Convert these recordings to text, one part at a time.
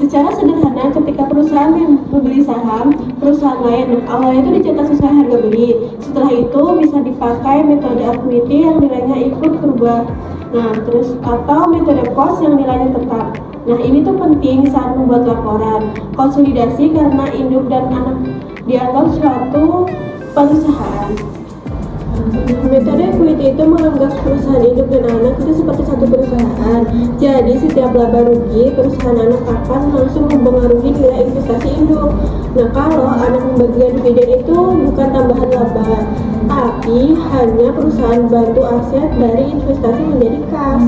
Secara sederhana, ketika perusahaan membeli saham perusahaan lain, awalnya itu dicetak sesuai harga beli. Setelah itu bisa dipakai metode equity yang nilainya ikut berubah. Nah, terus atau metode cost yang nilainya tetap. Nah, ini tuh penting saat membuat laporan konsolidasi karena induk dan anak dianggap suatu perusahaan. Metode equity itu menganggap perusahaan induk dan anak itu seperti satu perusahaan. Jadi setiap laba rugi perusahaan anak akan langsung mempengaruhi nilai investasi induk. Nah, kalau anak membagikan dividen itu bukan tambahan laba, tapi hanya perusahaan bantu aset dari investasi menjadi kas.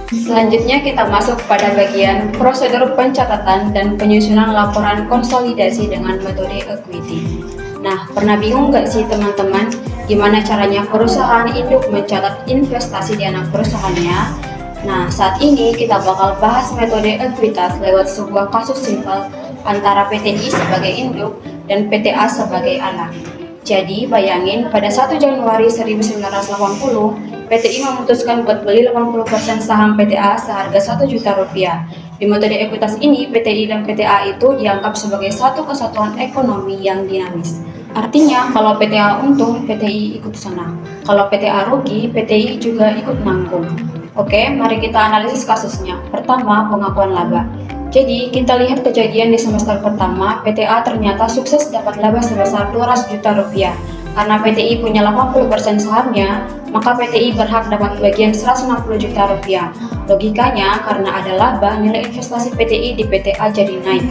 Selanjutnya kita masuk pada bagian prosedur pencatatan dan penyusunan laporan konsolidasi dengan metode equity. Nah, pernah bingung nggak sih teman-teman gimana caranya perusahaan induk mencatat investasi di anak perusahaannya? Nah, saat ini kita bakal bahas metode ekuitas lewat sebuah kasus simpel antara PTI sebagai induk dan PTA sebagai anak. Jadi, bayangin pada 1 Januari 1980, PTI memutuskan buat beli 80% saham PTA seharga Rp1 juta. Di metode ekuitas ini, PTI dan PTA itu dianggap sebagai satu kesatuan ekonomi yang dinamis. Artinya, kalau PTA untung, PTI ikut senang. Kalau PTA rugi, PTI juga ikut nanggung. Oke, mari kita analisis kasusnya. Pertama, pengakuan laba. Jadi, kita lihat kejadian di semester pertama, PTA ternyata sukses dapat laba sebesar Rp200 juta. Karena PTI punya 80% sahamnya, maka PTI berhak dapat bagian Rp160 juta. Logikanya, karena ada laba, nilai investasi PTI di PTA jadi naik.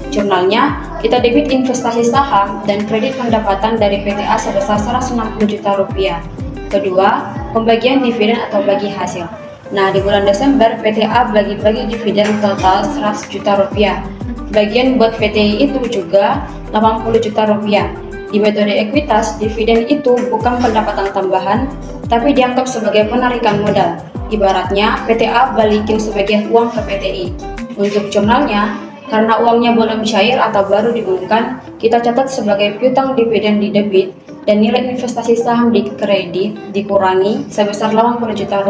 Jurnalnya, kita debit investasi saham dan kredit pendapatan dari PTA sebesar Rp160 juta. Kedua, pembagian dividen atau bagi hasil. Nah, di bulan Desember, PTA bagi-bagi dividen total Rp100 juta. Bagian buat PTI itu juga Rp80 juta. Di metode ekuitas, dividen itu bukan pendapatan tambahan, tapi dianggap sebagai penarikan modal. Ibaratnya, PTA balikin sebagian uang ke PTI. Untuk jurnalnya, karena uangnya belum cair atau baru diumumkan, kita catat sebagai piutang dividen di debit dan nilai investasi saham di kredit dikurangi sebesar Rp80 juta.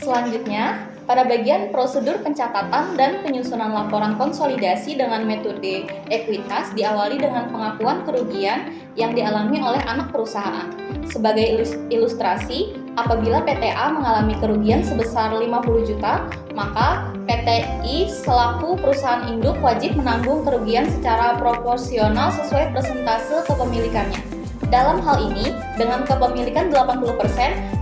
Selanjutnya, pada bagian prosedur pencatatan dan penyusunan laporan konsolidasi dengan metode ekuitas diawali dengan pengakuan kerugian yang dialami oleh anak perusahaan. Sebagai ilustrasi, apabila PTA mengalami kerugian sebesar 50 juta, maka PTI selaku perusahaan induk wajib menanggung kerugian secara proporsional sesuai persentase kepemilikannya. Dalam hal ini, dengan kepemilikan 80%,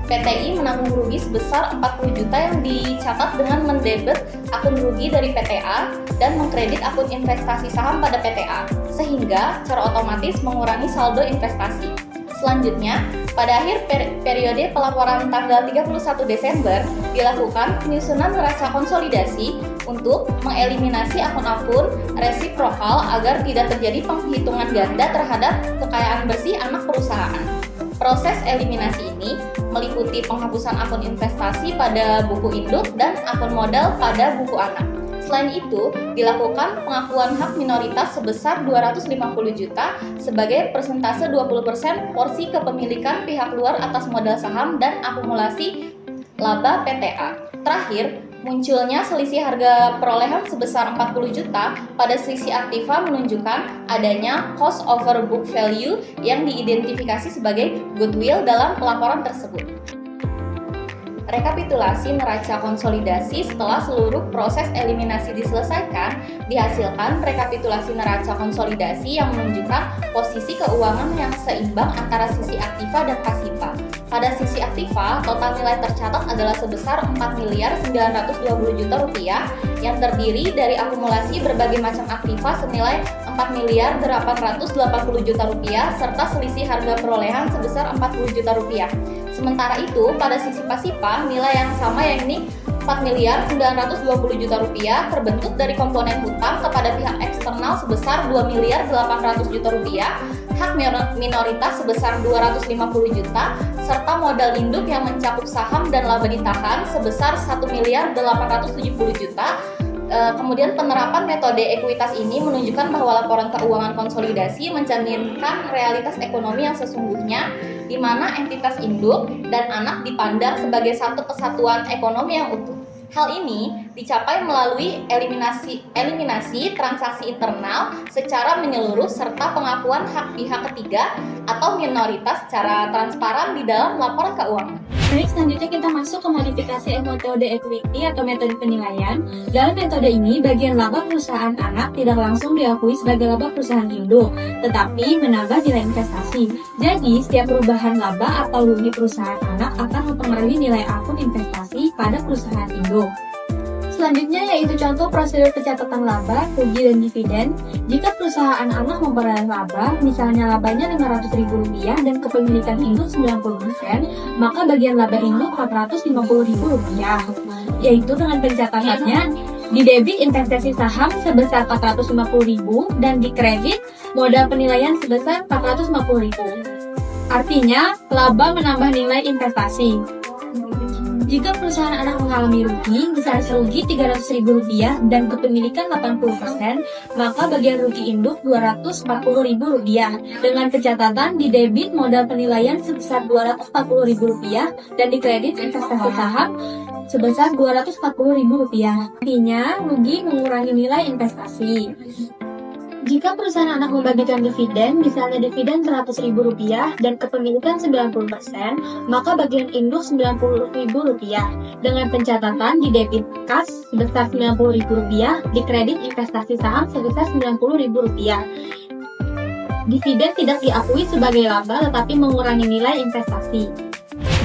PTI menanggung rugi sebesar 40 juta yang dicatat dengan mendebet akun rugi dari PTA dan mengkredit akun investasi saham pada PTA, sehingga secara otomatis mengurangi saldo investasi. Selanjutnya, pada akhir periode pelaporan tanggal 31 Desember, dilakukan penyusunan neraca konsolidasi untuk mengeliminasi akun-akun resiprokal agar tidak terjadi penghitungan ganda terhadap kekayaan bersih anak perusahaan. Proses eliminasi ini meliputi penghapusan akun investasi pada buku induk dan akun modal pada buku anak. Selain itu, dilakukan pengakuan hak minoritas sebesar 250 juta sebagai persentase 20% porsi kepemilikan pihak luar atas modal saham dan akumulasi laba PTA. Terakhir, munculnya selisih harga perolehan sebesar 40 juta pada sisi aktiva menunjukkan adanya cost over book value yang diidentifikasi sebagai goodwill dalam pelaporan tersebut. Rekapitulasi neraca konsolidasi setelah seluruh proses eliminasi diselesaikan, dihasilkan rekapitulasi neraca konsolidasi yang menunjukkan posisi keuangan yang seimbang antara sisi aktiva dan pasifa. Pada sisi aktiva, total nilai tercatat adalah sebesar Rp4.920 juta yang terdiri dari akumulasi berbagai macam aktiva senilai Rp4.880 juta serta selisih harga perolehan sebesar Rp40 juta. Sementara itu, pada sisi pasifa, nilai yang sama yakni 4.920 juta rupiah terbentuk dari komponen hutang kepada pihak eksternal sebesar 2.800 juta rupiah, hak minoritas sebesar 250 juta, serta modal induk yang mencakup saham dan laba ditahan sebesar 1.870 juta. Kemudian penerapan metode ekuitas ini menunjukkan bahwa laporan keuangan konsolidasi mencerminkan realitas ekonomi yang sesungguhnya, di mana entitas induk dan anak dipandang sebagai satu kesatuan ekonomi yang utuh. Hal ini dicapai melalui eliminasi transaksi internal secara menyeluruh serta pengakuan hak pihak ketiga atau minoritas secara transparan di dalam laporan keuangan. Baik, selanjutnya kita masuk ke modifikasi metode equity atau metode penilaian. Dalam metode ini, bagian laba perusahaan anak tidak langsung diakui sebagai laba perusahaan induk, tetapi menambah nilai investasi. Jadi, setiap perubahan laba atau rugi perusahaan anak akan mempengaruhi nilai akun investasi pada perusahaan induk. Selanjutnya yaitu contoh prosedur pencatatan laba, rugi, dan dividen. Jika perusahaan anak memperoleh laba, misalnya labanya Rp500.000 dan kepemilikan induk 90%, maka bagian laba induk Rp450.000, yaitu dengan pencatatannya di debit investasi saham sebesar Rp450.000 dan di kredit modal penilaian sebesar Rp450.000. Artinya, laba menambah nilai investasi. Jika perusahaan anak mengalami rugi, misalnya rugi Rp300.000 dan kepemilikan 80%, maka bagian rugi induk Rp240.000 dengan pencatatan di debit modal penilaian sebesar Rp240.000 dan di kredit investasi saham sebesar Rp240.000. Artinya, rugi mengurangi nilai investasi. Jika perusahaan anak membagikan dividen, misalnya dividen Rp100.000 dan kepemilikan 90%, maka bagian induk Rp90.000 dengan pencatatan di debit kas sebesar Rp90.000, di kredit investasi saham sebesar Rp90.000. Dividen tidak diakui sebagai laba tetapi mengurangi nilai investasi.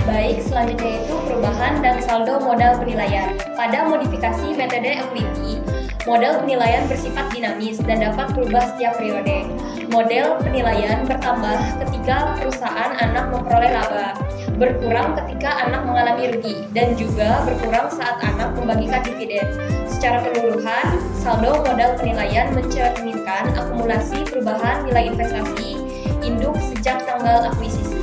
Baik, selanjutnya itu perubahan dan saldo modal penilaian. Pada modifikasi metode equity, modal penilaian bersifat dinamis dan dapat berubah setiap periode. Model penilaian bertambah ketika perusahaan anak memperoleh laba, berkurang ketika anak mengalami rugi, dan juga berkurang saat anak membagikan dividen. Secara keseluruhan, saldo modal penilaian mencerminkan akumulasi perubahan nilai investasi induk sejak tanggal akuisisi.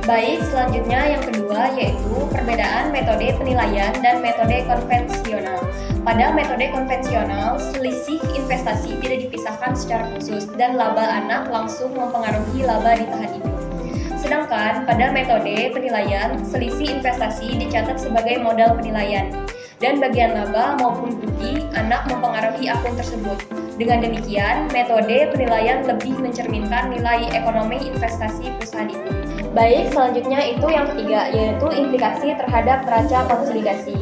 Baik, selanjutnya yang kedua yaitu perbedaan metode penilaian dan metode konvensional. Pada metode konvensional, selisih investasi tidak dipisahkan secara khusus dan laba anak langsung mempengaruhi laba ditahan induk. Sedangkan pada metode penilaian, selisih investasi dicatat sebagai modal penilaian dan bagian laba maupun rugi anak mempengaruhi akun tersebut. Dengan demikian, metode penilaian lebih mencerminkan nilai ekonomi investasi perusahaan itu. Baik, selanjutnya itu yang ketiga, yaitu implikasi terhadap neraca konsolidasi.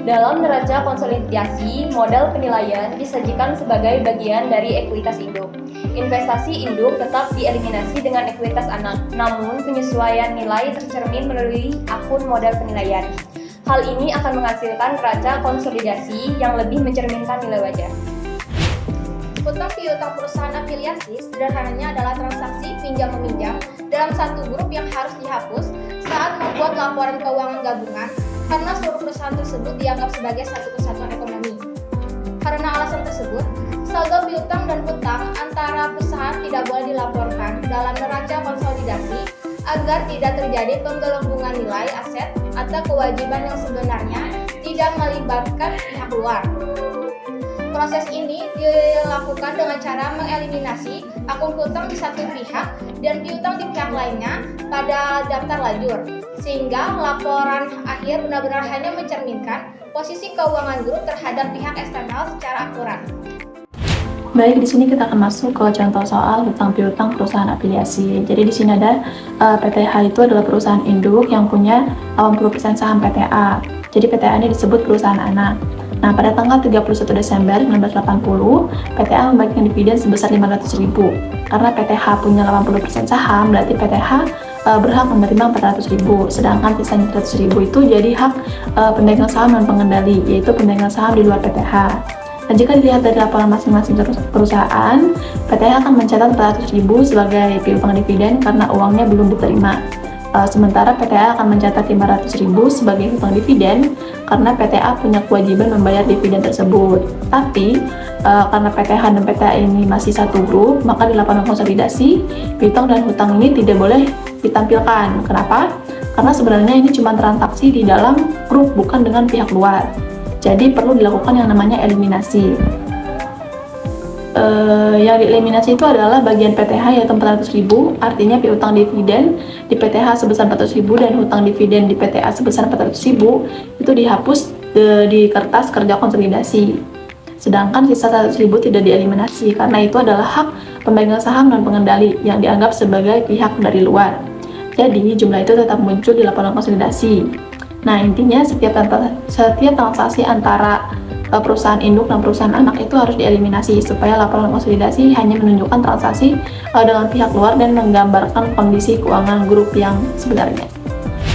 Dalam neraca konsolidasi, modal penilaian disajikan sebagai bagian dari ekuitas induk. Investasi induk tetap dieliminasi dengan ekuitas anak, namun penyesuaian nilai tercermin melalui akun modal penilaian. Hal ini akan menghasilkan neraca konsolidasi yang lebih mencerminkan nilai wajar. Utang piutang perusahaan afiliasi sederhananya adalah transaksi pinjam-meminjam dalam satu grup yang harus dihapus saat membuat laporan keuangan gabungan karena seluruh perusahaan tersebut dianggap sebagai satu kesatuan ekonomi. Karena alasan tersebut, saldo piutang dan hutang antara perusahaan tidak boleh dilaporkan dalam neraca konsolidasi agar tidak terjadi penggelembungan nilai aset atau kewajiban yang sebenarnya tidak melibatkan pihak luar. Proses ini dilakukan dengan cara mengeliminasi akun hutang di satu pihak dan piutang di pihak lainnya pada daftar lajur, sehingga laporan akhir benar-benar hanya mencerminkan posisi keuangan grup terhadap pihak eksternal secara akurat. Baik, di sini kita akan masuk ke contoh soal hutang piutang perusahaan afiliasi. Jadi di sini ada PTH itu adalah perusahaan induk yang punya 80% saham PTA. Jadi PTA ini disebut perusahaan anak. Nah, pada tanggal 31 Desember 1980, PTA membagikan dividen sebesar 500.000. Karena PTH punya 80% saham, berarti PTH berhak menerima 400.000. Sedangkan sisanya 100.000 itu jadi hak pemegang saham dan pengendali, yaitu pemegang saham di luar PTH. Dan jika dilihat dari laporan masing-masing perusahaan, PTH akan mencatat 400.000 sebagai piutang dividen karena uangnya belum diterima. Sementara PTA akan mencatat 500.000 sebagai hutang dividen karena PTA punya kewajiban membayar dividen tersebut. Tapi karena PTH dan PTA ini masih satu grup, maka di laporan konsolidasi piutang dan hutang ini tidak boleh ditampilkan. Kenapa? Karena sebenarnya ini cuma transaksi di dalam grup, bukan dengan pihak luar. Jadi perlu dilakukan yang namanya eliminasi. Yang dieliminasi itu adalah bagian PTH yaitu 400.000, artinya piutang dividen di PTH sebesar 400.000 dan hutang dividen di PTA sebesar 400.000 itu dihapus di kertas kerja konsolidasi. Sedangkan sisa 100.000 tidak dieliminasi karena itu adalah hak pemegang saham dan pengendali yang dianggap sebagai pihak dari luar. Jadi jumlah itu tetap muncul di laporan konsolidasi. Nah, intinya setiap transaksi antara perusahaan induk dan perusahaan anak itu harus dieliminasi supaya laporan konsolidasi hanya menunjukkan transaksi dengan pihak luar dan menggambarkan kondisi keuangan grup yang sebenarnya.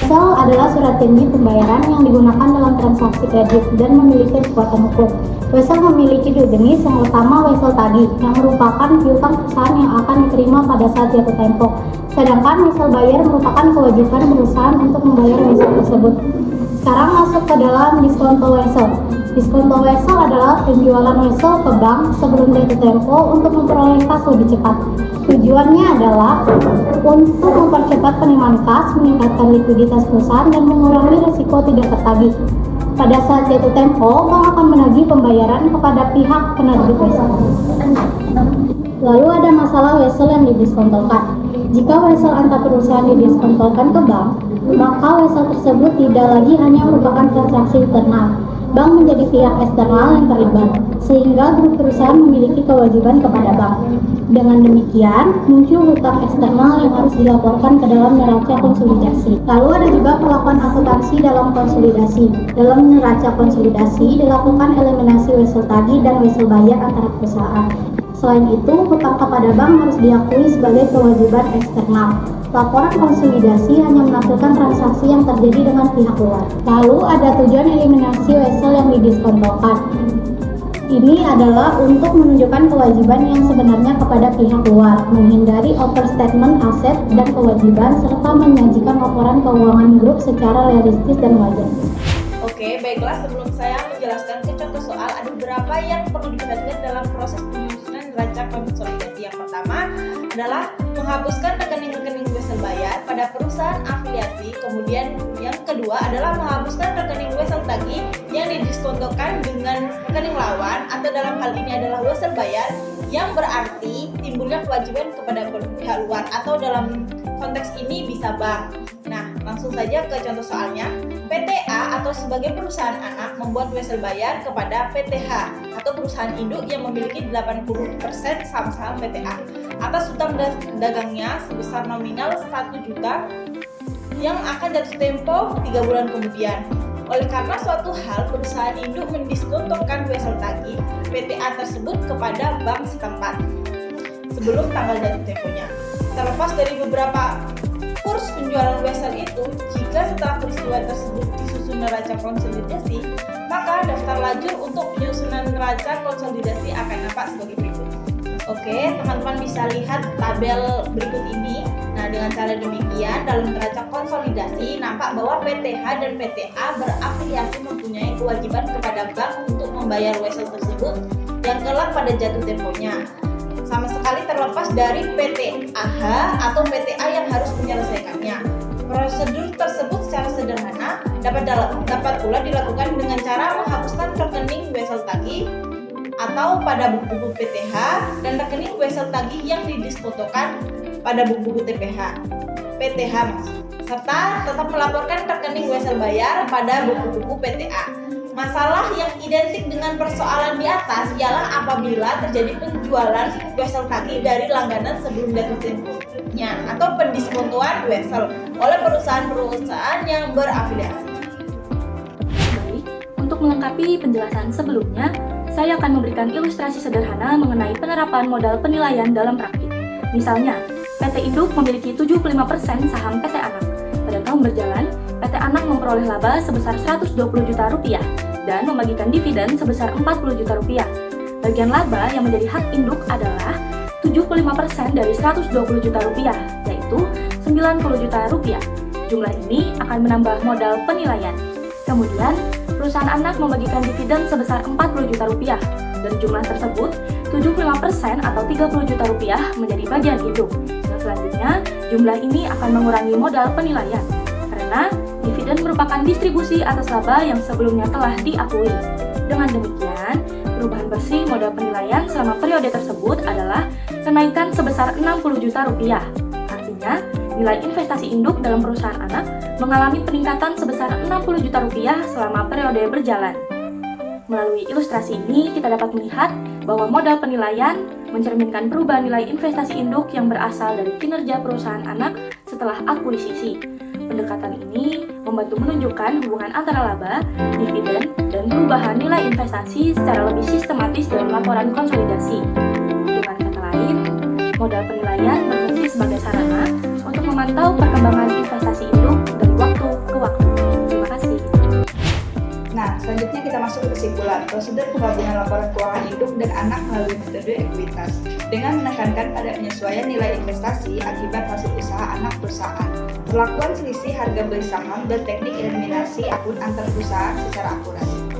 Wesel adalah surat janji pembayaran yang digunakan dalam transaksi kredit dan memiliki kekuatan hukum. Wesel memiliki dua jenis, yang utama wesel tagih yang merupakan piutang perusahaan yang akan diterima pada saat jatuh tempo. Sedangkan wesel bayar merupakan kewajiban perusahaan untuk membayar wesel tersebut. Sekarang masuk ke dalam diskonto wesel. Diskonto wesel adalah penjualan wesel ke bank sebelum jatuh tempo untuk memperoleh kas lebih cepat. Tujuannya adalah untuk mempercepat penerimaan kas, meningkatkan likuiditas perusahaan, dan mengurangi risiko tidak tertagih. Pada saat jatuh tempo, bank akan menagih pembayaran kepada pihak penerbit wesel. Lalu ada masalah wesel yang didiskontokan. Jika wesel antar perusahaan didiskontokan ke bank, maka wesel tersebut tidak lagi hanya merupakan transaksi internal. Bank menjadi pihak eksternal yang terlibat, sehingga grup perusahaan memiliki kewajiban kepada bank. Dengan demikian, muncul hutang eksternal yang harus dilaporkan ke dalam neraca konsolidasi. Lalu ada juga penerapan akuntansi dalam konsolidasi. Dalam neraca konsolidasi dilakukan eliminasi wesel tagih dan wesel bayar antara perusahaan. Selain itu, hutang kepada bank harus diakui sebagai kewajiban eksternal. Laporan konsolidasi hanya menampilkan transaksi yang terjadi dengan pihak luar. Lalu ada tujuan eliminasi wesel yang didiskontokan. Ini adalah untuk menunjukkan kewajiban yang sebenarnya kepada pihak luar, menghindari overstatement aset dan kewajiban, serta menyajikan laporan keuangan grup secara realistis dan wajar. Oke, baiklah, sebelum saya menjelaskan ke contoh soal, ada beberapa yang perlu diperhatikan dalam proses penyusunan neraca konsolidasi. Yang pertama adalah menghapuskan rekening-rekening wesel bayar pada perusahaan afiliasi. Kemudian yang kedua adalah menghapuskan rekening wesel tagih yang didiskontokan dengan rekening lawan, atau dalam hal ini adalah wesel bayar, yang berarti timbulnya kewajiban kepada pihak luar, atau dalam konteks ini bisa bank. Nah, langsung saja ke contoh soalnya. PTA atau sebagai perusahaan anak membuat wesel bayar kepada PTH atau perusahaan induk yang memiliki 80% saham-saham PTA atas hutang dagangnya sebesar nominal 1 juta yang akan jatuh tempo 3 bulan kemudian. Oleh karena suatu hal perusahaan induk mendiskontokan wesel tagih PTA tersebut kepada bank setempat sebelum tanggal jatuh temponya. Terlepas dari beberapa kurs penjualan wesel itu, jika setelah peristiwa tersebut disusun neraca konsolidasi, maka daftar lajur untuk penyusunan neraca konsolidasi akan nampak sebagai berikut. Oke, teman-teman bisa lihat tabel berikut ini. Nah, dengan cara demikian, dalam neraca konsolidasi nampak bahwa PTH dan PTA berafiliasi mempunyai kewajiban kepada bank untuk membayar wesel tersebut yang kelak pada jatuh temponya, sama sekali terlepas dari PTAH atau PTA yang harus menyelesaikannya. Prosedur tersebut secara sederhana dapat pula dilakukan dengan cara menghapuskan rekening wesel tagih atau pada buku-buku PTH dan rekening wesel tagih yang didiskontokan pada buku-buku PTH serta tetap melaporkan rekening wesel bayar pada buku-buku PTA. Masalah yang identik dengan persoalan di atas ialah apabila terjadi penjualan wesel tagih dari langganan sebelum jatuh temponya atau pendiskontoan wesel oleh perusahaan-perusahaan yang berafiliasi. Baik, untuk melengkapi penjelasan sebelumnya, saya akan memberikan ilustrasi sederhana mengenai penerapan modal penilaian dalam praktik. Misalnya, PT Induk memiliki 75% saham PT Anak. Pada tahun berjalan, PT Anak memperoleh laba sebesar Rp120 juta dan membagikan dividen sebesar Rp40 juta. Bagian laba yang menjadi hak induk adalah 75% dari Rp120 juta, yaitu Rp90 juta. Jumlah ini akan menambah modal penilaian. Kemudian, perusahaan anak membagikan dividen sebesar 40 juta rupiah. Dari jumlah tersebut, 75% atau 30 juta rupiah menjadi bagian induk. Dan selanjutnya, jumlah ini akan mengurangi modal penilaian. Karena dividen merupakan distribusi atas laba yang sebelumnya telah diakui. Dengan demikian, perubahan bersih modal penilaian selama periode tersebut adalah kenaikan sebesar 60 juta rupiah. Artinya, nilai investasi induk dalam perusahaan anak mengalami peningkatan sebesar 60 juta rupiah selama periode berjalan. Melalui ilustrasi ini, kita dapat melihat bahwa modal penilaian mencerminkan perubahan nilai investasi induk yang berasal dari kinerja perusahaan anak setelah akuisisi. Pendekatan ini membantu menunjukkan hubungan antara laba, dividen, dan perubahan nilai investasi secara lebih sistematis dalam laporan konsolidasi. Dengan kata lain, modal penilaian berfungsi sebagai sarana untuk memantau perkembangan investasi induk dari waktu ke waktu. Terima kasih. Nah, selanjutnya kita masuk ke kesimpulan prosedur penggabungan laporan keuangan induk dan anak melalui metode ekuitas dengan menekankan pada penyesuaian nilai investasi akibat hasil usaha anak perusahaan, perlakuan selisih harga beli saham, dan teknik eliminasi akun antar perusahaan secara akurat.